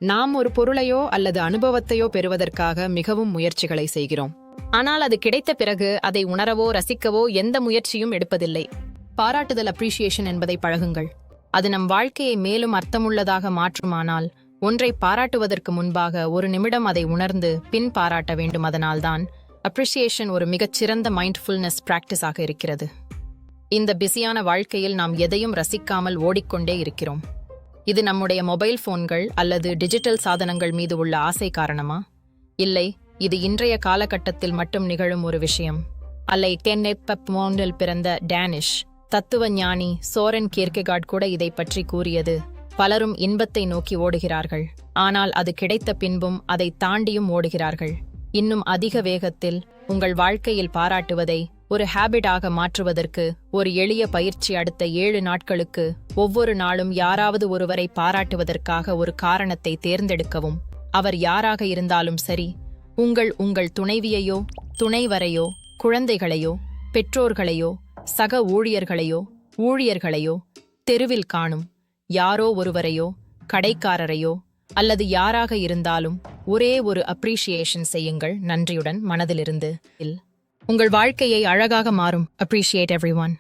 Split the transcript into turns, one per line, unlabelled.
நாம் ஒரு பொருளையோ அல்லது அனுபவத்தையோ பெறுவதற்காக மிகவும் முயற்சிகளை செய்கிறோம். ஆனால் அது கிடைத்த பிறகு அதை உணரவோ ரசிக்கவோ எந்த முயற்சியும் எடுப்பதில்லை. பாராட்டுதல் அப்ரிசியேஷன் என்பதை பழகுங்கள். அது நம் வாழ்க்கையை மேலும் அர்த்தமுள்ளதாக மாற்றுமானால் ஒன்றை பாராட்டுவதற்கு முன்பாக ஒரு நிமிடம் அதை உணர்ந்து பின் பாராட்ட வேண்டும். அதனால்தான் அப்ரிசியேஷன் ஒரு மிகச்சிறந்த மைண்ட்ஃபுல்னஸ் பிராக்டிஸ் ஆக இருக்கிறது. இந்த பிஸியான வாழ்க்கையில் நாம் எதையும் ரசிக்காமல் ஓடிக்கொண்டே இருக்கிறோம். இது நம்முடைய மொபைல் போன்கள் அல்லது டிஜிட்டல் சாதனங்கள் மீது உள்ள ஆசை காரணமா? இல்லை, இது இன்றைய காலகட்டத்தில் மட்டும் நிகழும் ஒரு விஷயம். அல்லை டென்னெப்பமோனில் பிறந்த டேனிஷ் தத்துவ ஞானி சோரன் கீர்கெகார்ட் கூட இதை பற்றி கூறியது. பலரும் இன்பத்தை நோக்கி ஓடுகிறார்கள், ஆனால் அது கிடைத்த பின்பும் அதை தாண்டியும் ஓடுகிறார்கள். இன்னும் அதிக வேகத்தில் உங்கள் வாழ்க்கையில் பாராட்டுவதை ஒரு ஹேபிட்டாக மாற்றுவதற்கு ஒரு எளிய பயிற்சி. அடுத்த 7 நாட்களுக்கு ஒவ்வொரு நாளும் யாராவது ஒருவரை பாராட்டுவதற்காக ஒரு காரணத்தை தேர்ந்தெடுக்கவும். அவர் யாராக இருந்தாலும் சரி, உங்கள் துணைவியையோ, துணைவரையோ, குழந்தைகளையோ, பெற்றோர்களையோ, சக ஊழியர்களையோ, தெருவில் காணும் யாரோ ஒருவரையோ, கடைக்காரரையோ அல்லது யாராக இருந்தாலும் ஒரே ஒரு அப்ரிசியேஷன் செய்யுங்கள். நன்றியுடன், மனதிலிருந்து. உங்கள் வாழ்க்கையை அழகாக மாறும். Appreciate everyone.